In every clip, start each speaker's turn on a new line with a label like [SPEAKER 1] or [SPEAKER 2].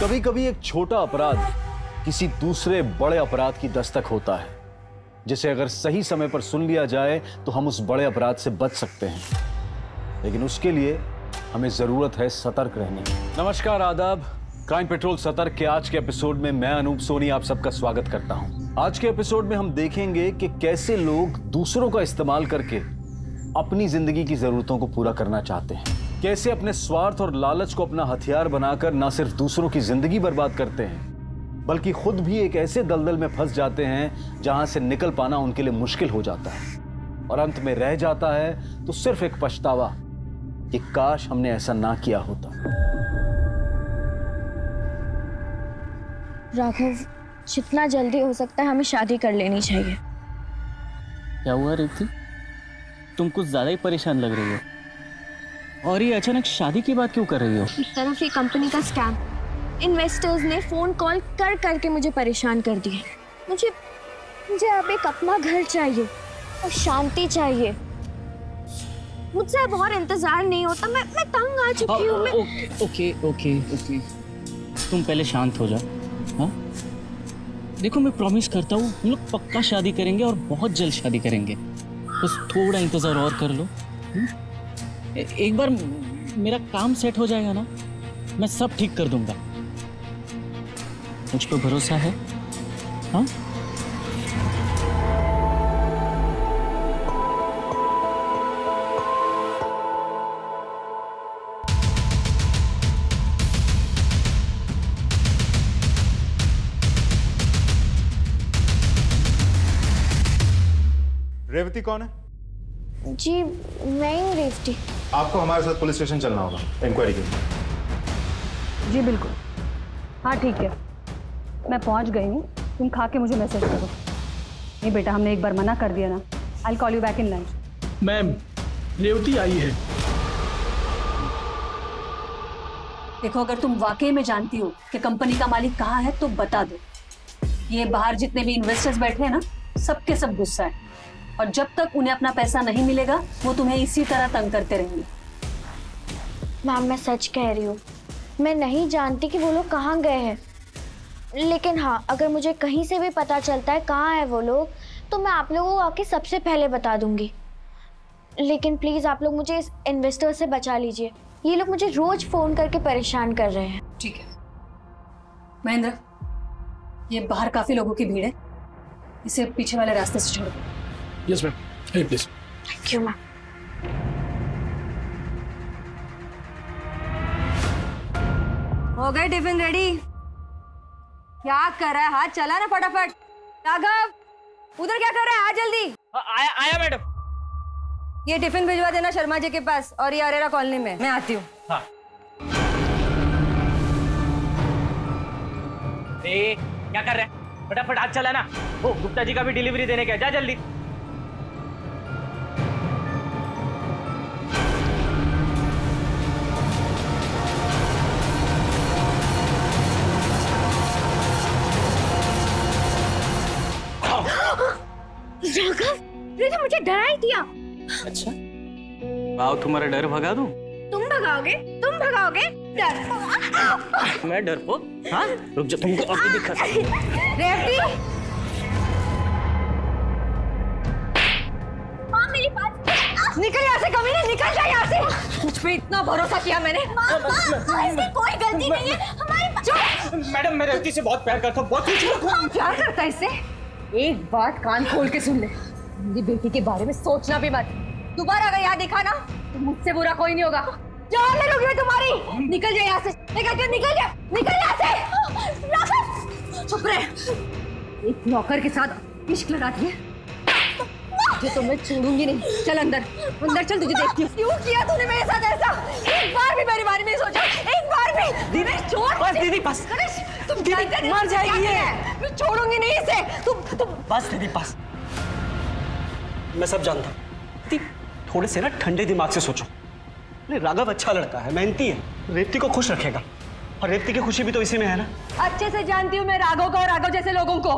[SPEAKER 1] कभी कभी एक छोटा अपराध किसी दूसरे बड़े अपराध की दस्तक होता है, जिसे अगर सही समय पर सुन लिया जाए तो हम उस बड़े अपराध से बच सकते हैं। लेकिन उसके लिए हमें जरूरत है सतर्क रहने की। नमस्कार, आदाब। क्राइम पेट्रोल सतर्क के आज के एपिसोड में मैं अनूप सोनी आप सबका स्वागत करता हूं। आज के एपिसोड में हम देखेंगे कि कैसे लोग दूसरों का इस्तेमाल करके अपनी जिंदगी की जरूरतों को पूरा करना चाहते हैं, कैसे अपने स्वार्थ और लालच को अपना हथियार बनाकर न सिर्फ दूसरों की जिंदगी बर्बाद करते हैं, बल्कि खुद भी एक ऐसे दलदल में फंस जाते हैं जहां से निकल पाना उनके लिए मुश्किल हो जाता है। और अंत में रह जाता है तो सिर्फ एक पछतावा कि काश हमने ऐसा ना किया होता।
[SPEAKER 2] राघव, जितना जल्दी हो सकता है हमें शादी कर लेनी चाहिए।
[SPEAKER 3] क्या हुआ रेवती? तुम कुछ ज्यादा ही परेशान लग रही हो। और ये अचानक शादी की बात क्यों कर रही हो?
[SPEAKER 2] एक तरफ ये कंपनी का स्कैम, इन्वेस्टर्स ने फोन कॉल कर करके मुझे परेशान कर दिया। मुझे अब एक अपना घर चाहिए और शांति चाहिए। मुझसे अब और इंतजार नहीं होता। मैं तंग आ चुकी हूँ।
[SPEAKER 3] ओके। तुम पहले शांत हो जाओ। हाँ, देखो मैं प्रॉमिस करता हूँ हम लोग पक्का शादी करेंगे और बहुत जल्द शादी करेंगे। बस थोड़ा इंतजार और कर लो। एक बार मेरा काम सेट हो जाएगा ना, मैं सब ठीक कर दूंगा। मुझ पर भरोसा है? हाँ?
[SPEAKER 4] रेवती कौन है?
[SPEAKER 2] जी मैं हूँ रेवती।
[SPEAKER 4] आपको हमारे साथ पुलिस स्टेशन चलना होगा इंक्वायरी के लिए।
[SPEAKER 5] जी बिल्कुल। हाँ ठीक है, मैं पहुंच गई हूँ। तुम खा के मुझे मैसेज करो। नहीं बेटा, हमने एक बार मना कर दिया ना। I call you back in lunch.
[SPEAKER 6] Ma'am, Revathi आई है।
[SPEAKER 5] देखो, अगर तुम वाकई में जानती हो कि कंपनी का मालिक कहाँ है तो बता दो। ये बाहर जितने भी इन्वेस्टर्स बैठे हैं ना, सबके सब गुस्सा है। और जब तक उन्हें अपना पैसा नहीं मिलेगा वो तुम्हें इसी तरह तंग करते रहेंगे।
[SPEAKER 2] मैम, मैं सच कह रही हूँ। मैं नहीं जानती कि वो लोग कहाँ गए हैं। लेकिन हाँ, अगर मुझे कहीं से भी पता चलता है कहाँ है वो लोग, तो मैं आप लोगों को आके सबसे पहले बता दूंगी। लेकिन प्लीज आप लोग मुझे इस इन्वेस्टर से बचा लीजिए। ये लोग मुझे रोज फोन करके परेशान कर रहे हैं।
[SPEAKER 5] ठीक है महेंद्र, ये बाहर काफी लोगों की भीड़ है, इसे पीछे वाले रास्ते से छोड़ दो।
[SPEAKER 6] Yes ma'am, please.
[SPEAKER 2] Thank you ma'am.
[SPEAKER 7] हो गए टिफिन रेडी? क्या कर रहा है? हाथ चला ना फटाफट। राघव, उधर क्या कर रहा है? आ जल्दी।
[SPEAKER 3] आया मैडम।
[SPEAKER 7] ये टिफिन भिजवा देना शर्मा जी के पास, और ये अरेरा कॉलोनी में। मैं आती हूँ।
[SPEAKER 3] हाँ। क्या कर रहे हैं? फटाफट हाथ चला ना। ओ, गुप्ता जी का भी डिलीवरी देने का, जा जल्दी।
[SPEAKER 2] राघव, तुमने मुझे डरा ही दिया।
[SPEAKER 3] अच्छा, आओ तुम्हारा डर भगा दूं?
[SPEAKER 2] तुम भगाओगे? तुम भगाओगे? डर।
[SPEAKER 3] मैं डरपोक? हाँ, रुक जा, तुमको अभी दिखा सकता हूं।
[SPEAKER 7] रेवती,
[SPEAKER 2] माँ मेरी बात।
[SPEAKER 7] निकल यहाँ से कमीने, निकल जा यहाँ से। मुझ पे इतना भरोसा किया मैंने।
[SPEAKER 2] माँ, इसकी कोई गलती नहीं है। हमारी
[SPEAKER 3] मैडम, मैं रेवती से बहुत प्यार करता हूँ, बहुत
[SPEAKER 7] प्यार करता है इससे। एक बात कान खोल के सुन ले, मेरी बेटी के बारे में सोचना भी मत। दोबारा अगर याद दिखा ना तो मुझसे बुरा कोई नहीं होगा। जान ले लूंगी मैं तुम्हारी। निकल जा यहाँ से। मैं कहती हूँ निकल जा, निकल यहाँ से। चुप रहे। एक नौकर के साथ इश्क लगाती है जो तो मैं छोड़ूंगी नहीं। चल अंदर, अंदर चल, तुझे देखती हूँ। क्यों किया तूने मेरे साथ ऐसा? एक बार भी मेरे बारे में सोचा? एक बार भी? दीदी छोड़।
[SPEAKER 3] बस दीदी, बस।
[SPEAKER 7] तुम दीदी मर जाएगी ये। मैं छोड़ूंगी नहीं इसे। तुम
[SPEAKER 3] बस दीदी, बस। मैं सब जानता हूँ। थोड़े से ना ठंडे दिमाग से सोचो। राघव अच्छा लड़का है, मेहनती है, रेवती को खुश रखेगा, और रेवती की खुशी भी तो इसी में है ना।
[SPEAKER 7] अच्छे से जानती हूँ मैं राघव को और राघव जैसे लोगों को।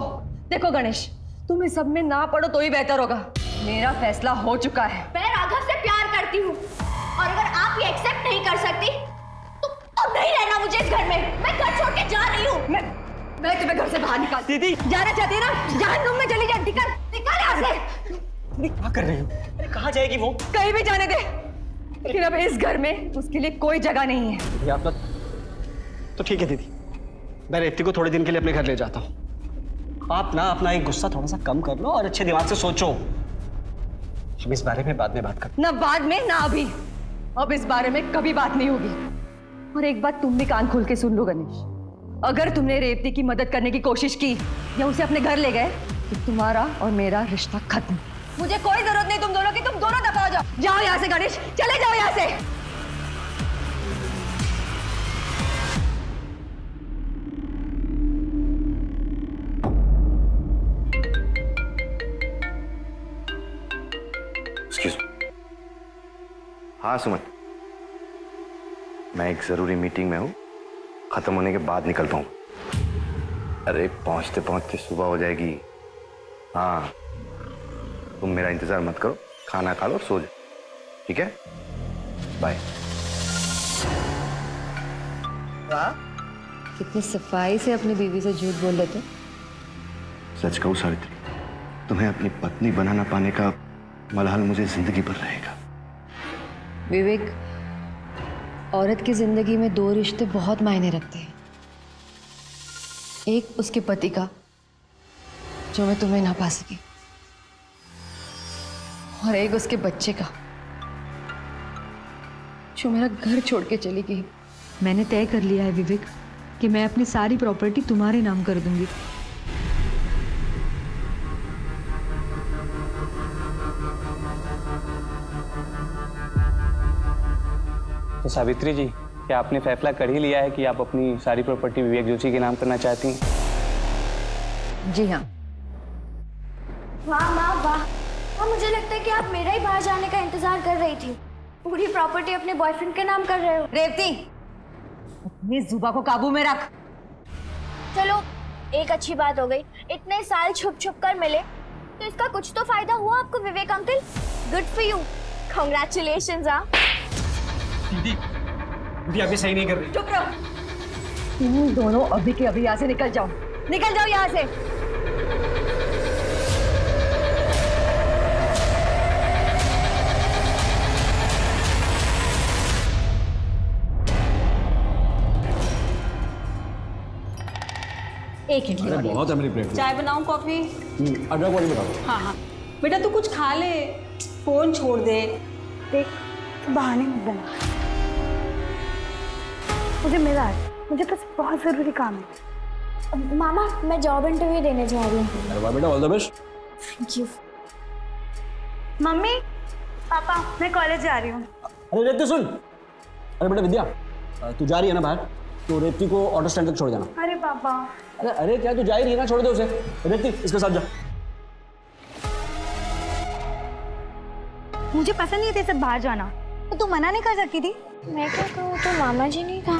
[SPEAKER 7] देखो गणेश, तुम इस सब में ना पड़ो तो ही बेहतर होगा। मेरा फैसला हो चुका है।
[SPEAKER 2] मैं राघव से प्यार करती हूँ, और अगर आप ये एक्सेप्ट नहीं कर सकती तो नहीं रहना मुझे इस घर में। मैं घर छोड़ के जा
[SPEAKER 7] तुम्हें घर से बाहर निकाल।
[SPEAKER 8] दीदी
[SPEAKER 7] जाना चाहती है ना, जहन्नुम में चली जा। निकल निकल यहाँ से।
[SPEAKER 8] दीदी क्या कर रही हो? अरे कहाँ जाएगी वो?
[SPEAKER 7] कहीं भी जाने दे, लेकिन अब इस घर में उसके लिए कोई जगह नहीं है।
[SPEAKER 8] दीदी आप तो ठीक है दीदी, मैं रेवती को थोड़े दिन के लिए अपने घर ले जाता हूँ। आप ना अपना एक गुस्सा थोड़ा सा कम कर लो और अच्छे दिमाग से सोचो। हम इस बारे में बाद में बात करते।
[SPEAKER 7] ना बाद में ना अभी, अब इस बारे में कभी बात नहीं होगी। और एक बात तुम भी कान खोल के सुन लो गणेश, अगर तुमने रेवती की मदद करने की कोशिश की या उसे अपने घर ले गए तो तुम्हारा और मेरा रिश्ता खत्म। मुझे कोई जरूरत नहीं तुम दोनों की, तुम दोनों दफा हो जाओ। जाओ यहाँ से गणेश, चले जाओ यहाँ से।
[SPEAKER 9] हाँ सुमन, मैं एक जरूरी मीटिंग में हूं, खत्म होने के बाद निकल पाऊंगा। अरे पहुंचते पहुंचते सुबह हो जाएगी। हाँ तुम मेरा इंतजार मत करो, खाना खा लो और सो जाओ, ठीक है? बाय।
[SPEAKER 7] कितनी सफाई से अपनी बीवी से झूठ बोल लेते।
[SPEAKER 9] सच कहूं सावित्री, तुम्हें अपनी पत्नी बना ना पाने का मलाल मुझे जिंदगी भर रहेगा।
[SPEAKER 7] विवेक, औरत की जिंदगी में दो रिश्ते बहुत मायने रखते हैं। एक उसके पति का, जो मैं तुम्हें ना पा सकी, और एक उसके बच्चे का, जो मेरा घर छोड़ के चली गई।
[SPEAKER 10] मैंने तय कर लिया है विवेक कि मैं अपनी सारी प्रॉपर्टी तुम्हारे नाम कर दूंगी।
[SPEAKER 8] तो सावित्री जी, क्या आपने फैसला कर ही लिया है कि आप अपनी सारी प्रॉपर्टी विवेक जोशी के नाम करना चाहती हैं?
[SPEAKER 7] जी हाँ।
[SPEAKER 2] वाह वाह वाह, हाँ मुझे लगता है कि आप मेरा ही बाहर जाने का इंतजार कर रही थी। पूरी प्रॉपर्टी अपने बॉयफ्रेंड के नाम कर रहे हो।
[SPEAKER 7] रेवती, अपनी जुबा को काबू में रख।
[SPEAKER 2] चलो एक अच्छी बात हो गई, इतने साल छुप छुप कर मिले तो इसका कुछ तो फायदा हुआ आपको Vivek uncle. Good for you, congratulations. हाँ
[SPEAKER 8] दीदी अभी सही नहीं कर रही।
[SPEAKER 7] चुप रहो, तुम दोनों अभी के अभी यहाँ से निकल जाओ, निकल जाओ यहाँ से। एक ही
[SPEAKER 6] बहुत है मेरी प्लेट में।
[SPEAKER 5] चाय बनाऊं, कॉफी?
[SPEAKER 6] अदरक वाली बताओ।
[SPEAKER 5] हाँ हाँ बेटा, तू कुछ खा ले, फोन छोड़ दे।
[SPEAKER 11] देख बहाने मत बना, मुझे मिला है, मुझे बस बहुत जरूरी काम है।
[SPEAKER 2] मामा मैं जॉब इंटरव्यू देने जा रही हूँ।
[SPEAKER 6] अरे वाह बेटा, all the best.
[SPEAKER 2] Thank you.
[SPEAKER 11] Mummy papa मैं कॉलेज जा रही हूँ।
[SPEAKER 6] अरे रेवती सुन, अरे बेटा विद्या, तू जा रही है ना बाहर, तो रेवती को ऑटो स्टैंड तक छोड़ जाना।
[SPEAKER 11] अरे पापा।
[SPEAKER 6] अरे अरे क्या तू जा ही रही है ना, छोड़ दे उसे। रेवती इसके साथ जा।
[SPEAKER 11] मुझे पसंद नहीं थे सब बाहर जाना, तो तू मना नहीं कर सकती थी।
[SPEAKER 2] मैं क्या कहूँ, तो मामा जी नहीं था।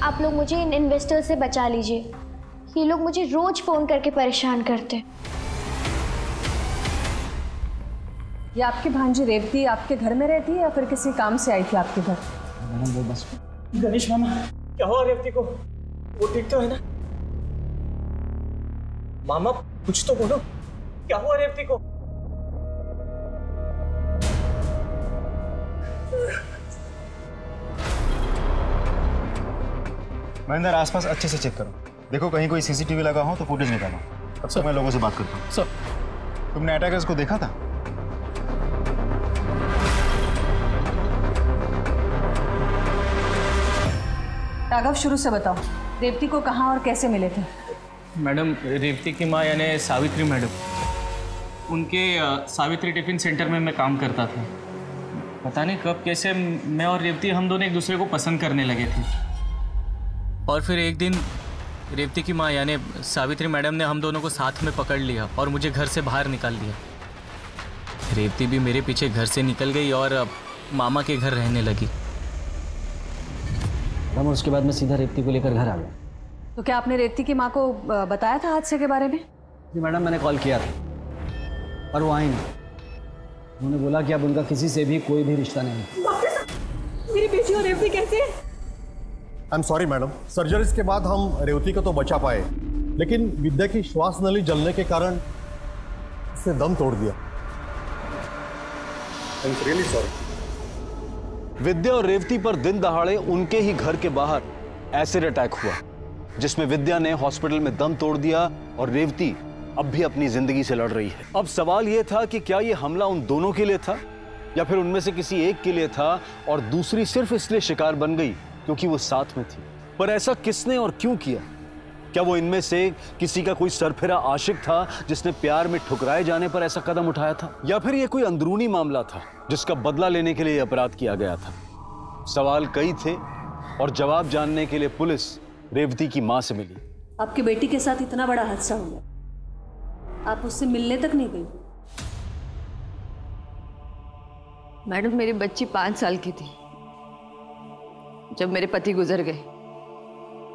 [SPEAKER 2] आप लोग मुझे इन इन्वेस्टर से बचा लीजिए, ये लोग मुझे रोज फोन करके परेशान करते।
[SPEAKER 5] ये आपकी भांजी रेवती आपके घर में रहती है या फिर किसी काम से आई थी आपके घर?
[SPEAKER 6] मैडम वो बस।
[SPEAKER 8] गणेश मामा, क्या हुआ रेवती को? वो ठीक तो है ना? मामा कुछ तो बोलो, क्या हुआ रेवती को?
[SPEAKER 4] महेंद्र आसपास अच्छे से चेक करो, देखो कहीं कोई सीसीटीवी लगा हो तो फुटेज निकालो। तब तक मैं लोगों से बात करता हूँ।
[SPEAKER 3] सर
[SPEAKER 4] तुमने अटैकर्स को देखा था?
[SPEAKER 5] राघव, शुरू से बताओ, रेवती को कहाँ और कैसे मिले थे?
[SPEAKER 3] मैडम, रेवती की माँ यानी सावित्री मैडम, उनके सावित्री टिफिन सेंटर में मैं काम करता था। पता नहीं कब कैसे मैं और रेवती हम दोनों एक दूसरे को पसंद करने लगे थे। और फिर एक दिन रेवती की माँ यानी सावित्री मैडम ने हम दोनों को साथ में पकड़ लिया और मुझे घर से बाहर निकाल दिया। रेवती भी मेरे पीछे घर से निकल गई और मामा के घर रहने लगी।
[SPEAKER 6] और उसके बाद मैं सीधा रेवती को लेकर घर आ गया।
[SPEAKER 5] तो क्या आपने रेवती की माँ को बताया था हादसे के बारे में?
[SPEAKER 6] जी मैडम, मैंने कॉल किया था पर वो आई नहीं। उन्होंने बोला कि अब उनका किसी से भी कोई भी रिश्ता नहीं।
[SPEAKER 5] मेरी बेटी और रेवती कैसे?
[SPEAKER 12] I am sorry madam, surgeries के बाद हम रेवती को तो बचा पाए, लेकिन विद्या की श्वास नली जलने के कारण उसने दम तोड़ दिया। I am really sorry.
[SPEAKER 1] Vidya और रेवती पर दिन दहाड़े उनके ही घर के बाहर एसिड अटैक हुआ, जिसमें विद्या ने हॉस्पिटल में दम तोड़ दिया और रेवती अब भी अपनी जिंदगी से लड़ रही है। अब सवाल यह था कि क्या यह हमला उन दोनों के लिए था या फिर उनमें से किसी एक के लिए था और दूसरी सिर्फ इसलिए शिकार बन गई क्योंकि वो साथ में थी। पर ऐसा किसने और क्यों किया? क्या वो इनमें से किसी का कोई सरफिरा आशिक था जिसने प्यार में ठुकराए जाने पर ऐसा कदम उठाया था, या फिर यह कोई अंदरूनी मामला था जिसका बदला लेने के लिए यह अपराध किया गया था? सवाल कई थे और जवाब जानने के लिए पुलिस रेवती की मां से मिली।
[SPEAKER 5] आपकी बेटी के साथ इतना बड़ा हादसा हुआ, आप उससे मिलने तक नहीं गई?
[SPEAKER 7] मैडम, मेरी बच्ची 5 साल की थी जब मेरे पति गुजर गए।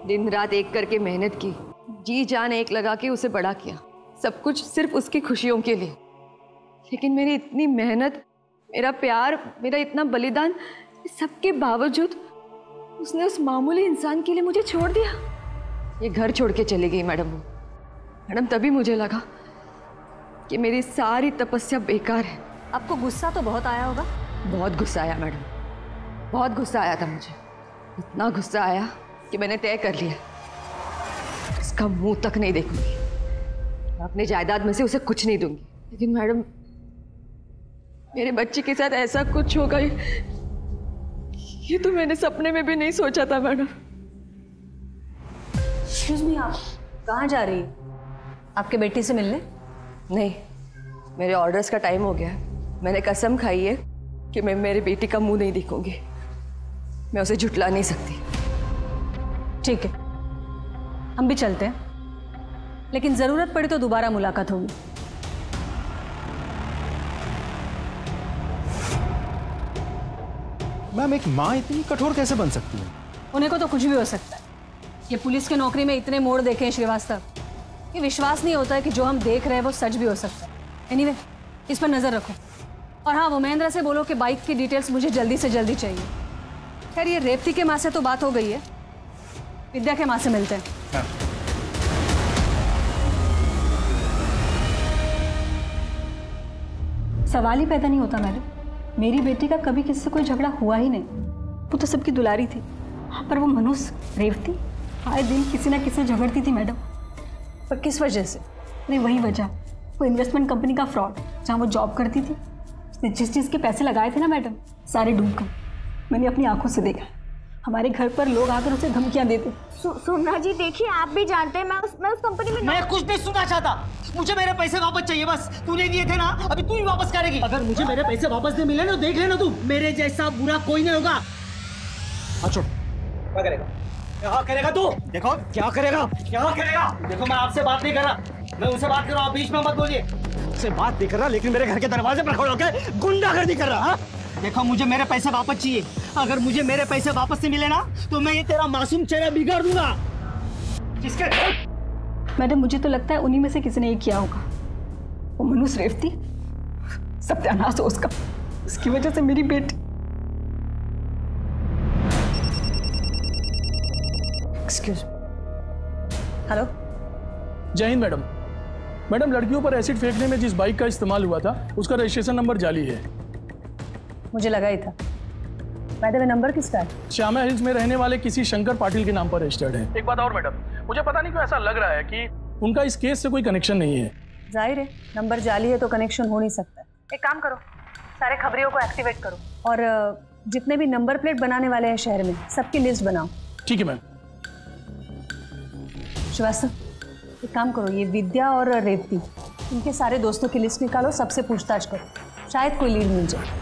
[SPEAKER 7] दिन रात एक करके मेहनत की, जी जान एक लगा के उसे बड़ा किया, सब कुछ सिर्फ उसकी खुशियों के लिए। लेकिन मेरी इतनी मेहनत, मेरा प्यार, मेरा इतना बलिदान, सबके बावजूद उसने उस मामूली इंसान के लिए मुझे छोड़ दिया। ये घर छोड़ के चली गई मैडम। मैडम, तभी मुझे लगा कि मेरी सारी तपस्या बेकार है।
[SPEAKER 5] आपको गुस्सा तो बहुत आया होगा?
[SPEAKER 7] बहुत गुस्सा आया मैडम, बहुत गुस्सा आया था मुझे। इतना गुस्सा आया कि मैंने तय कर लिया इसका मुंह तक नहीं देखूंगी, अपने जायदाद में से उसे कुछ नहीं दूंगी। लेकिन मैडम, मेरे बच्चे के साथ ऐसा कुछ होगा ये तो मैंने सपने में भी नहीं सोचा था मैडम।
[SPEAKER 5] एक्सक्यूज मी, आप कहाँ जा रही है? आपके बेटी से मिलने?
[SPEAKER 7] नहीं, मेरे ऑर्डर्स का टाइम हो गया है। मैंने कसम खाई है कि मैं मेरी बेटी का मुंह नहीं देखूंगी। मैं उसे झुठला नहीं सकती।
[SPEAKER 5] ठीक है, हम भी चलते हैं, लेकिन जरूरत पड़ी तो दोबारा मुलाकात होगी।
[SPEAKER 4] मैम, एक माँ इतनी कठोर कैसे बन सकती है?
[SPEAKER 5] उन्हें को तो कुछ भी हो सकता है। ये पुलिस की नौकरी में इतने मोड़ देखे हैं श्रीवास्तव, ये विश्वास नहीं होता है कि जो हम देख रहे हैं वो सच भी हो सकता है। एनीवे, इस पर नजर रखो। और हाँ, वो महेंद्र से बोलो कि बाइक की डिटेल्स मुझे जल्दी से जल्दी चाहिए। खैर, ये रेवती के माँ से तो बात हो गई है, विद्या के माँ से मिलते हैं।
[SPEAKER 4] हाँ।
[SPEAKER 5] सवाल ही पैदा नहीं होता मैडम, मेरी बेटी का कभी किसी से कोई झगड़ा हुआ ही नहीं। वो तो सबकी दुलारी थी। हाँ, पर वो मनुष्य रेवती आए दिन किसी ना किसी से झगड़ती थी मैडम। पर किस वजह से? नहीं, वही वजह, वो इन्वेस्टमेंट कंपनी का फ्रॉड जहाँ वो जॉब करती थी। उसने जिस चीज़ के पैसे लगाए थे ना मैडम, सारे डूब गए। मैंने अपनी आंखों से देखा। हमारे घर पर लोग आकर उसे धमकियां देते।
[SPEAKER 2] सोमनाथ जी, देखिए, आप भी जानते हैं मैं उस कंपनी में।
[SPEAKER 8] मैं कुछ नहीं सुनना चाहता, मुझे मेरे पैसे वापस चाहिए बस। तूने दिए थे ना, अभी तू ही वापस करेगी। अगर मुझे मेरे पैसे वापस नहीं मिले ना, देख लेना तू, मेरे जैसा बुरा कोई नहीं होगा। अच्छा, क्या करेगा? क्या करेगा तू? देखो क्या करेगा, क्या करेगा? देखो, मैं आपसे बात नहीं कर रहा, मैं उनसे बात कर रहा हूँ। बीच में मत बोलिए। उससे बात नहीं कर रहा, लेकिन मेरे घर के दरवाजे पर खड़े होकर गुंडागर्दी कर रहा। देखो, मुझे मेरे पैसे वापस चाहिए। अगर मुझे मेरे पैसे वापस नहीं मिले ना, तो मैं ये तेरा मासूम चेहरा बिगाड़ दूंगा। किसके?
[SPEAKER 5] मैडम, मुझे तो लगता है उन्हीं में से किसी ने ये किया होगा। वो मनुष्य रेवती, सत्यानाश हो उसका, उसकी वजह से मेरी बेटी। एक्सक्यूज। हेलो,
[SPEAKER 13] जय हिंद मैडम। मैडम, लड़कियों पर एसिड फेंकने में जिस बाइक का इस्तेमाल हुआ था उसका रजिस्ट्रेशन नंबर जाली है।
[SPEAKER 5] मुझे लगा ही था। बाय द वे नंबर किसका है?
[SPEAKER 13] श्यामा हिल्स में रहने वाले किसी शंकर पाटिल के नाम पर रजिस्टर्ड है। एक बात और मैडम, मुझे पता नहीं क्यों ऐसा लग रहा है कि उनका इस केस से कोई कनेक्शन नहीं है।
[SPEAKER 5] जाहिर है, नंबर जाली है तो कनेक्शन हो नहीं सकता। एक काम करो, सारे खबरियों को एक्टिवेट करो और जितने भी नंबर प्लेट बनाने वाले हैं शहर में सबकी लिस्ट बनाओ।
[SPEAKER 13] ठीक है मैम।
[SPEAKER 5] श्रीवास्तव, एक काम करो, ये विद्या और रेवती इनके सारे दोस्तों की लिस्ट निकालो, सबसे पूछताछ करो, शायद कोई लीड मिल जाए।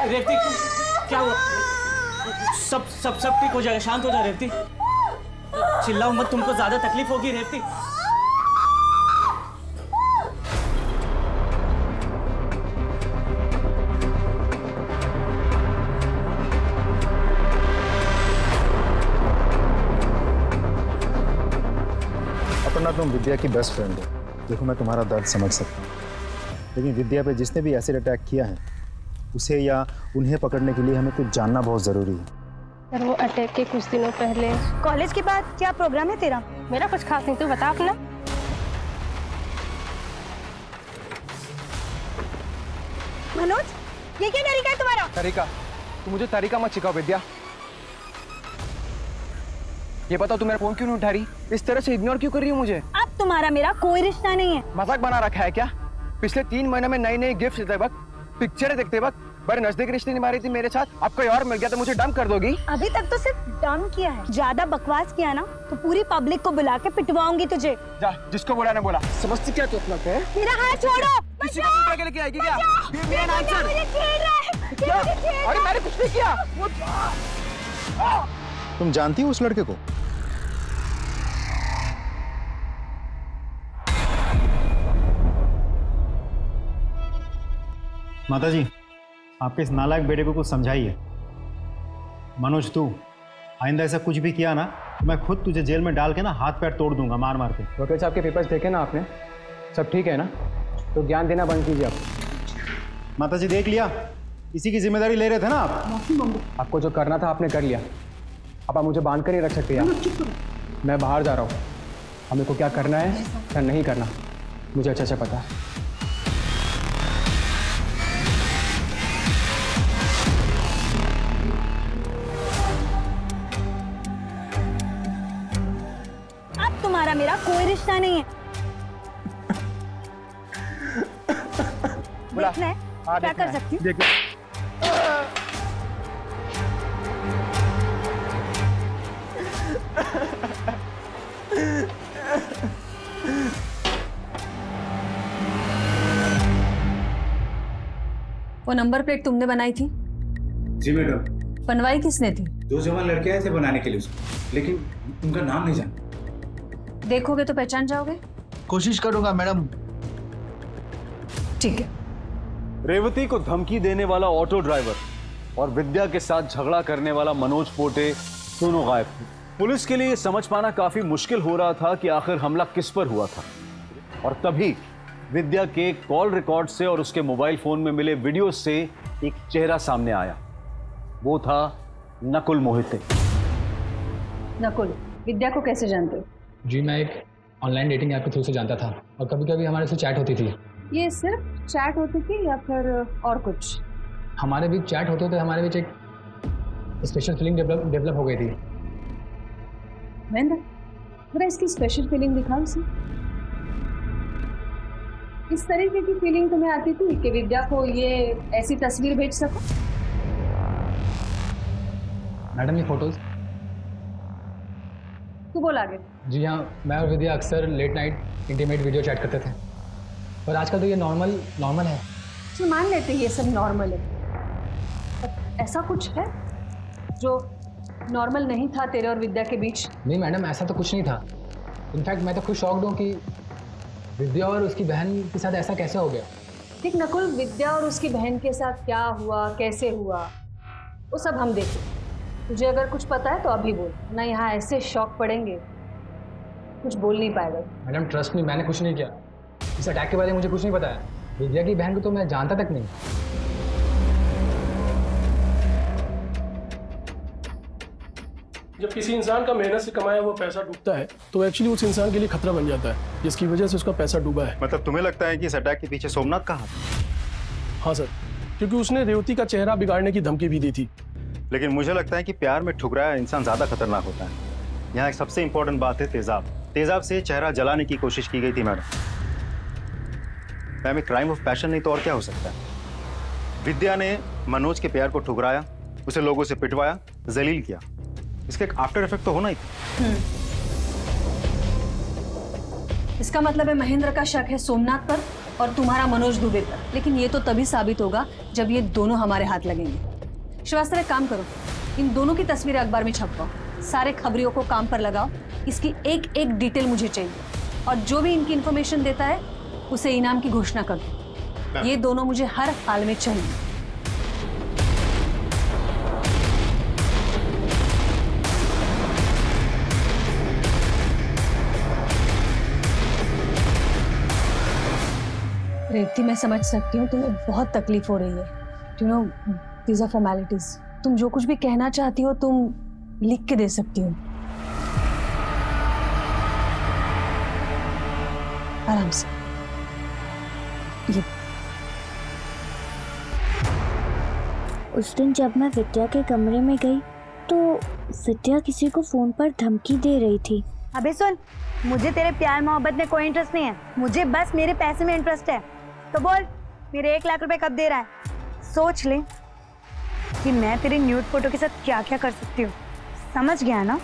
[SPEAKER 3] रेवती, क्या हुआ? सब ठीक हो जाएगा, शांत हो जा रेवती। चिल्लाओ मत, तुमको ज्यादा तकलीफ होगी रेवती।
[SPEAKER 4] अपना तुम विद्या की बेस्ट फ्रेंड हो, देखो मैं तुम्हारा दर्द समझ सकता हूँ, लेकिन विद्या पे जिसने भी एसिड अटैक किया है उसे या उन्हें पकड़ने के लिए हमें कुछ जानना बहुत ज़रूरी है।
[SPEAKER 14] सर, वो अटैक के कुछ दिनों पहले।
[SPEAKER 11] कॉलेज के बाद क्या प्रोग्राम है तेरा?
[SPEAKER 14] मेरा कुछ खास नहीं, तू बता अपना।
[SPEAKER 11] मनोज, ये क्या तरीका है तुम्हारा?
[SPEAKER 15] तरीका? तू मुझे तरीका मत सिखाओ विद्या। ये बताओ तू मेरा फोन क्यों नहीं उठा रही? इस तरह से इग्नोर क्यों कर रही हो मुझे?
[SPEAKER 11] अब तुम्हारा मेरा कोई रिश्ता नहीं है।
[SPEAKER 15] मजाक बना रखा है क्या? पिछले 3 महीने में नई नई गिफ्ट देते वक्त, पिक्चरें देखते वक्त बड़े नजदीक रिश्ते निभा रही थी मेरे साथ, अब कोई और मिल गया तो मुझे डंप कर दोगी?
[SPEAKER 11] अभी तक तो सिर्फ डंप किया है, ज्यादा बकवास किया ना तो पूरी पब्लिक को बुला के पिटवाऊंगी तुझे।
[SPEAKER 15] जा, जिसको बोला ना बोला। समझती क्या तू अपना है?
[SPEAKER 11] मेरा हाथ छोड़ो।
[SPEAKER 15] किसी को उठा के लेके आएगी क्या? अरे मैंने कुछ नहीं किया।
[SPEAKER 4] तुम जानती हो उस लड़के को? माताजी, आपके इस नालायक बेटे को कुछ समझाइए। मनोज, तू आइंदा ऐसा कुछ भी किया ना तो मैं खुद तुझे जेल में डाल के ना हाथ पैर तोड़ दूंगा, मार मार के।
[SPEAKER 15] वकील साहब के पेपर्स देखे ना आपने? सब ठीक है ना? तो ज्ञान देना बंद कीजिए आप।
[SPEAKER 4] माताजी देख लिया, इसी की जिम्मेदारी ले रहे थे ना आप।
[SPEAKER 15] आपको जो करना था आपने कर लिया, अब आप मुझे बांध कर नहीं रख सकते आप। मैं बाहर जा रहा हूँ, हमें को क्या करना है क्या नहीं करना मुझे अच्छा अच्छा पता है।
[SPEAKER 11] तुम्हारा मेरा कोई रिश्ता नहीं है। देखना है क्या कर सकती हूँ?
[SPEAKER 5] वो नंबर प्लेट तुमने बनाई थी?
[SPEAKER 16] जी मैडम।
[SPEAKER 5] बनवाई किसने थी?
[SPEAKER 16] 2 जवान लड़के आए थे बनाने के लिए उसको, लेकिन उनका नाम नहीं जानता।
[SPEAKER 5] देखोगे तो पहचान जाओगे?
[SPEAKER 16] कोशिश करूंगा मैडम।
[SPEAKER 5] ठीक है।
[SPEAKER 1] रेवती को धमकी देने वाला ऑटो ड्राइवर और विद्या के साथ झगड़ा करने वाला मनोज पोटे दोनों गायब थे। पुलिस के लिए यह समझ पाना काफी मुश्किल हो रहा था कि आखिर हमला किस पर हुआ था। और तभी विद्या के कॉल रिकॉर्ड से और उसके मोबाइल फोन में मिले वीडियो से एक चेहरा सामने आया। वो था नकुल मोहिते।
[SPEAKER 5] नकुल, विद्या को कैसे जानते हो?
[SPEAKER 17] जी, मैं एक ऑनलाइन डेटिंग ऐप के थ्रू से जानता था और कभी कभी हमारे से चैट होती थी।
[SPEAKER 5] ये सिर्फ चैट होती थी या फिर और कुछ?
[SPEAKER 17] हमारे बीच चैट होते थे, हमारे बीच एक स्पेशल फीलिंग डेवलप हो गई थी।
[SPEAKER 5] महेंद्र, जरा इसकी स्पेशल फीलिंग दिखाओ इसे। इस तरीके की फीलिंग तुम्हें आती थी कि विद्या को ये ऐसी तस्वीर भेज सको?
[SPEAKER 17] मैडम, ये फोटोज।
[SPEAKER 5] तू बोल आगे।
[SPEAKER 17] जी हाँ, मैं और विद्या अक्सर late night intimate video chat करते थे, पर आजकल तो ये नॉर्मल है।
[SPEAKER 5] तो मान लेते ये सब नॉर्मल है, ऐसा कुछ है जो नॉर्मल नहीं था तेरे और विद्या के बीच?
[SPEAKER 17] नहीं मैडम, ऐसा तो कुछ नहीं था। इनफैक्ट मैं तो खुद शॉक्ड हूँ कि विद्या और उसकी बहन के साथ ऐसा कैसे हो गया।
[SPEAKER 5] ठीक नकुल, विद्या और उसकी बहन के साथ क्या हुआ, कैसे हुआ, वो सब हम देखें। तुझे अगर कुछ पता है तो अभी बोल, ना यहाँ ऐसे शॉक पड़ेंगे, कुछ बोल नहीं पाएगा।
[SPEAKER 17] मैडम ट्रस्ट मी, मैंने कुछ नहीं किया। इस अटैक के बारे में मुझे कुछ नहीं पता है। विद्या की बहन को तो मैं जानता तक नहीं।
[SPEAKER 13] जब किसी इंसान का मेहनत से कमाया हुआ पैसा डूबता है तो एक्चुअली उस इंसान के लिए खतरा बन जाता है, जिसकी वजह से उसका पैसा डूबा है।
[SPEAKER 4] मतलब तुम्हें लगता है कि इस अटैक के पीछे सोमनाथ का हाथ?
[SPEAKER 13] हाँ सर, क्योंकि उसने रेवती का चेहरा बिगाड़ने की धमकी भी दी थी।
[SPEAKER 4] लेकिन मुझे लगता है कि प्यार में ठुकराया इंसान ज्यादा खतरनाक होता है। यहाँ एक सबसे इंपॉर्टेंट बात है तेजाब। तेजाब से चेहरा जलाने की कोशिश की गई थी madam. Ma'am, crime of passion नहीं तो और क्या हो सकता है? विद्या ने मनोज के प्यार को ठुकराया, उसे लोगों से पिटवाया, जलील किया। इसका एक आफ्टर इफेक्ट तो होना ही था।
[SPEAKER 5] इसका मतलब है महेंद्र का शक है सोमनाथ पर और तुम्हारा मनोज दुबे पर। लेकिन ये तो तभी साबित होगा जब ये दोनों हमारे हाथ लगेंगे। श्रीवास्तव, एक काम करो, इन दोनों की तस्वीरें अखबार में छपवाओ, सारे खबरियों को काम पर लगाओ। इसकी एक एक डिटेल मुझे चाहिए और जो भी इनकी इंफॉर्मेशन देता है उसे इनाम की घोषणा कर दो। ये दोनों मुझे हर हाल में चाहिए। रेवती, मैं समझ सकती हूँ तुम्हें बहुत तकलीफ हो रही है। You know, these are formalities. तुम जो कुछ भी कहना चाहती हो तुम लिख के दे सकती हो। आराम से। ये
[SPEAKER 2] उस दिन जब मैं विद्या के कमरे में गई तो विद्या किसी को फोन पर धमकी दे रही थी।
[SPEAKER 11] अबे सुन, मुझे तेरे प्यार मोहब्बत में कोई इंटरेस्ट नहीं है, मुझे बस मेरे पैसे में इंटरेस्ट है। तो बोल, मेरे 1 लाख रुपए कब दे रहा है? सोच ले कि मैं तेरे न्यूड फोटो के साथ क्या क्या कर सकती हूँ। समझ गया ना?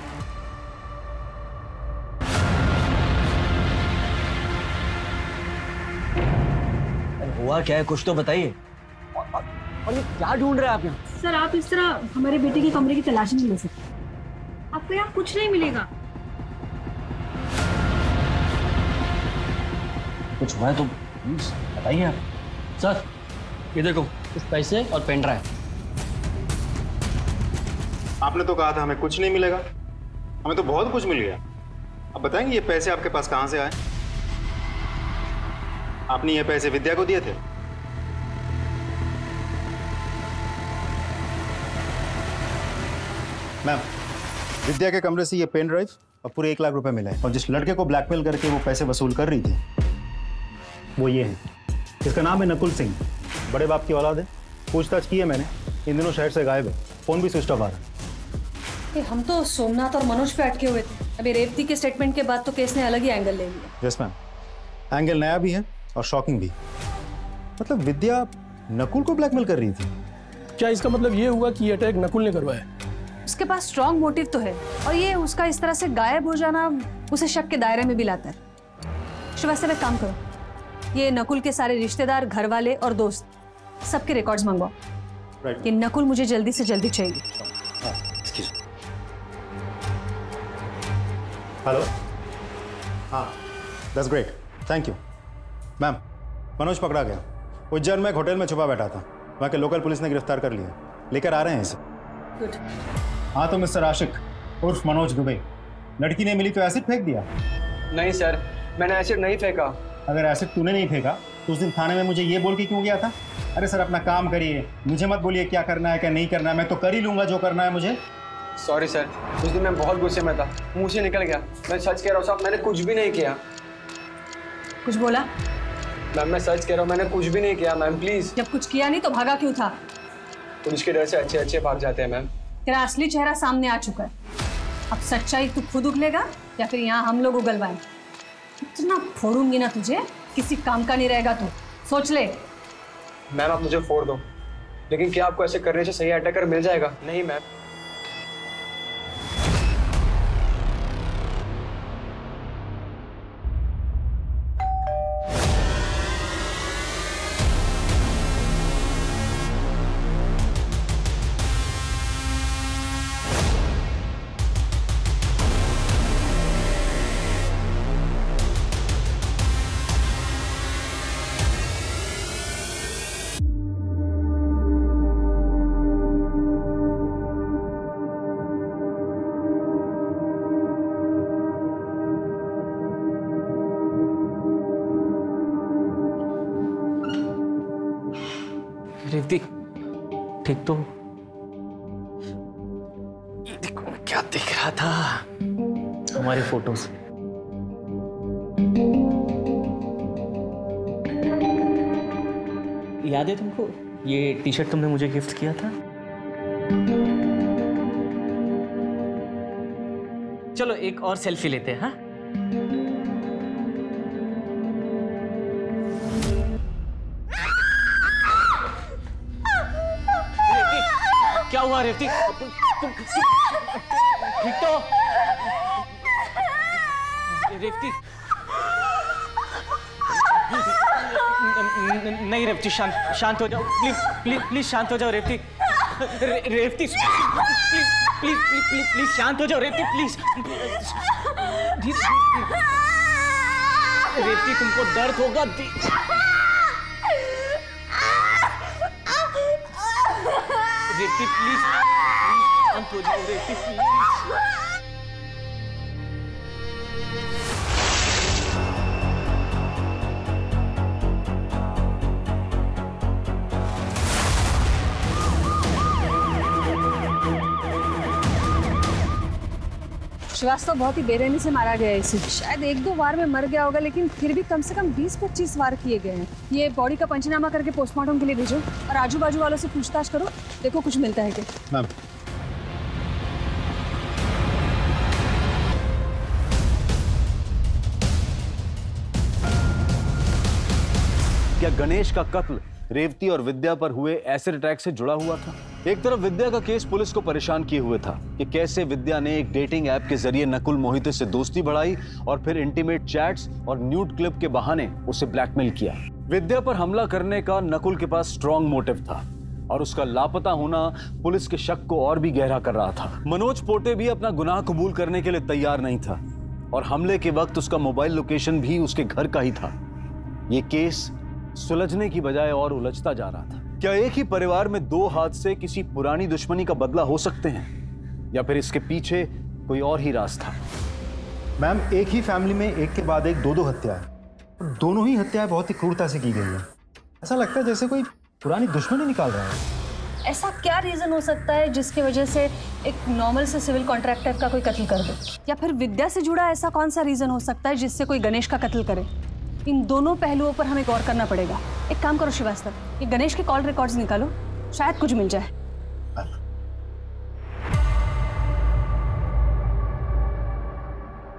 [SPEAKER 8] हुआ क्या है, कुछ तो बताइए। और ये क्या ढूंढ रहे हैं आप यहाँ?
[SPEAKER 5] सर, आप इस तरह हमारे बेटे के कमरे की तलाशी नहीं ले सकते। आपको यहाँ कुछ नहीं मिलेगा।
[SPEAKER 3] कुछ हुआ है तो बताइए आप।
[SPEAKER 8] सर, ये देखो, कुछ पैसे और पेन ड्राइव।
[SPEAKER 4] आपने तो कहा था हमें कुछ नहीं मिलेगा, हमें तो बहुत कुछ मिल गया। अब बताएंगे ये पैसे आपके पास कहां से आए? आपने ये पैसे विद्या को दिए थे? मैम, विद्या के कमरे से ये पेन ड्राइव और पूरे 1 लाख रुपए मिले और जिस लड़के को ब्लैकमेल करके वो पैसे वसूल कर रही थी वो ये है। इसका नाम है नकुल सिंह, बड़े बाप की औलाद है। पूछताछ की है मैंने, इन दिनों शहर से गायब है, फोन भी स्विच ऑफ आ रहा है।
[SPEAKER 5] हम तो सोमनाथ और मनोज पे अटके हुए थे। अभी रेवती के स्टेटमेंट के बाद तो केस ने अलग ही एंगल ले लिया।
[SPEAKER 4] यस मैम, एंगल नया भी है और शॉकिंग भी। मतलब विद्या नकुल को ब्लैकमेल कर रही थी।
[SPEAKER 13] क्या इसका मतलब ये हुआ कि ये अटैक नकुल ने करवाया?
[SPEAKER 5] उसके पास स्ट्रॉन्ग मोटिव तो है और ये उसका इस तरह से गायब हो जाना उसे शक के दायरे में भी लाता है। श्रीवास्तव, एक काम करो, ये नकुल के सारे रिश्तेदार, घर वाले और दोस्त सबके रिकॉर्ड्स मंगवाओ। कि नकुल मुझे जल्दी से जल्दी चाहिए।
[SPEAKER 4] हेलो, हाँ, that's great, thank you. Ma'am, Manoj पकड़ा गया। उज्जैन में एक होटल में छुपा बैठा था, वहाँ के लोकल पुलिस ने गिरफ्तार कर लिया, लेकर आ रहे हैं इसे।
[SPEAKER 5] गुड।
[SPEAKER 4] हाँ तो मिस्टर आशिक उर्फ मनोज दुबे, लड़की ने मिली तो एसिड फेंक दिया?
[SPEAKER 15] नहीं सर, मैंने एसिड नहीं फेंका।
[SPEAKER 4] अगर एसिड तूने नहीं फेंका तो उस दिन थाने में मुझे ये बोल के क्यों गया था? अरे सर, अपना काम करिए, मुझे मत बोलिए क्या करना है क्या नहीं करना है, मैं तो कर ही लूंगा जो करना है मुझे।
[SPEAKER 15] सॉरी सर, उस दिन मैं बहुत गुस्से में था, मुंह से निकल गया। मैं सच कह रहा हूँ साहब, मैंने कुछ भी नहीं किया।
[SPEAKER 5] कुछ बोला?
[SPEAKER 15] मैम, मैं सच कह रहा हूँ, मैंने कुछ भी नहीं किया मैम, प्लीज।
[SPEAKER 5] जब कुछ किया नहीं तो भागा क्यों था?
[SPEAKER 15] पुलिस के डर से अच्छे अच्छे भाग जाते हैं मैम।
[SPEAKER 5] तेरा असली चेहरा सामने आ चुका है। अब सच्चाई तू खुद उगलेगा या फिर यहाँ हम लोग उगलवाएं? इतना फोड़ूंगी ना तुझे, किसी काम का नहीं रहेगा तू, सोच ले।
[SPEAKER 15] मैम, आप मुझे फोड़ दो, लेकिन क्या आपको ऐसे करने से सही अटैकर मिल जाएगा? नहीं मैम।
[SPEAKER 3] रेवती ठीक तो? ये देखो मैं क्या देख रहा था हमारे फोटोज। याद है तुमको ये टी शर्ट तुमने मुझे गिफ्ट किया था? चलो एक और सेल्फी लेते हैं। हाँ क्या हुआ रेवती? तुम ठीक तो? रेवती नहीं रेवती, शांत हो जाओ प्लीज प्लीज प्लीज शांत हो जाओ Revati. Revati please please please please शांत हो जाओ रेवती प्लीज। रेवती तुमको दर्द होगा। रेवती प्लीज शांत हो जाओ रेवती प्लीज।
[SPEAKER 5] श्रीवास्तव बहुत ही बेरहमी से मारा गया है इसे। शायद 1-2 बार में मर गया होगा, लेकिन फिर भी कम से कम 20-25 वार किए गए हैं। ये बॉडी का पंचनामा करके पोस्टमार्टम के लिए भेजो और आजू बाजू वालों से पूछताछ करो, देखो कुछ मिलता है क्या।
[SPEAKER 4] मैम
[SPEAKER 1] क्या गणेश का कत्ल रेवती और विद्या पर हुए एसिड अटैक से जुड़ा हुआ था? एक तरफ विद्या का केस पुलिस को परेशान किए हुए था कि कैसे विद्या ने एक डेटिंग ऐप के जरिए नकुल मोहिते से दोस्ती बढ़ाई और फिर इंटीमेट चैट्स और न्यूड क्लिप के बहाने उसे ब्लैकमेल किया। विद्या पर हमला करने का नकुल के पास स्ट्रॉन्ग मोटिव था और उसका लापता होना पुलिस के शक को और भी गहरा कर रहा था। मनोज पोटे भी अपना गुनाह कबूल करने के लिए तैयार नहीं था और हमले के वक्त उसका मोबाइल लोकेशन भी उसके घर का ही था। ये केस सुलझने की बजाय और उलझता जा रहा था। क्या एक ही परिवार में 2 हाथ से किसी पुरानी दुश्मनी का बदला हो सकते हैं या फिर इसके पीछे कोई और ही राज था?
[SPEAKER 4] मैम एक ही फैमिली में एक के बाद एक 2 हत्याएं, दोनों ही हत्याएं बहुत ही क्रूरता से की गई हैं। ऐसा लगता है जैसे कोई पुरानी दुश्मनी निकाल रहा है।
[SPEAKER 5] ऐसा क्या रीजन हो सकता है जिसकी वजह से एक नॉर्मल से सिविल कॉन्ट्रैक्टर का कोई कत्ल कर दे, या फिर विद्या से जुड़ा ऐसा कौन सा रीजन हो सकता है जिससे कोई गणेश का कत्ल करे? इन दोनों पहलुओं पर हमें गौर करना पड़ेगा। एक काम करो श्रीवास्तव, ये गणेश के कॉल रिकॉर्ड्स निकालो, शायद कुछ मिल जाए।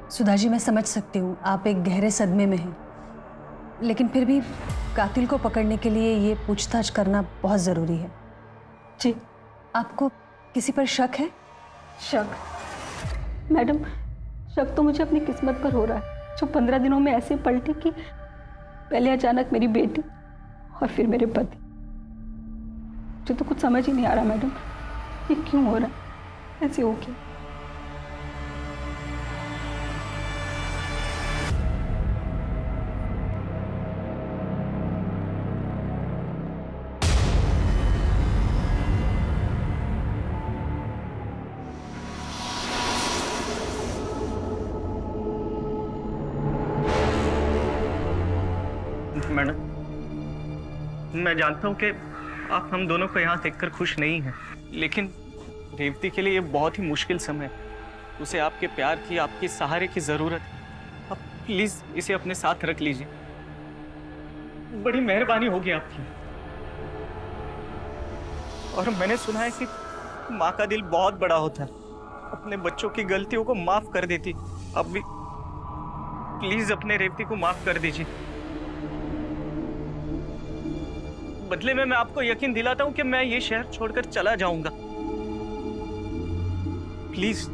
[SPEAKER 5] सुधा जी मैं समझ सकती हूँ आप एक गहरे सदमे में हैं, लेकिन फिर भी कातिल को पकड़ने के लिए ये पूछताछ करना बहुत जरूरी है। जी आपको किसी पर शक है?
[SPEAKER 18] शक? मैडम शक तो मुझे अपनी किस्मत पर हो रहा है, जो 15 दिनों में ऐसे पलटी कि पहले अचानक मेरी बेटी और फिर मेरे पति। मुझे तो कुछ समझ ही नहीं आ रहा मैडम, ये क्यों हो रहा है, ऐसे हो क्या?
[SPEAKER 3] मैडम मैं जानता हूँ कि आप हम दोनों को यहाँ देखकर खुश नहीं हैं, लेकिन रेवती के लिए ये बहुत ही मुश्किल समय है। उसे आपके प्यार की, आपके सहारे की जरूरत है। आप प्लीज इसे अपने साथ रख लीजिए, बड़ी मेहरबानी होगी आपकी। और मैंने सुना है कि माँ का दिल बहुत बड़ा होता है, अपने बच्चों की गलतियों को माफ कर देती। अब भी प्लीज अपने रेवती को माफ कर दीजिए। बदले में मैं आपको यकीन दिलाता हूं कि मैं ये शहर छोड़कर चला जाऊंगा। प्लीज।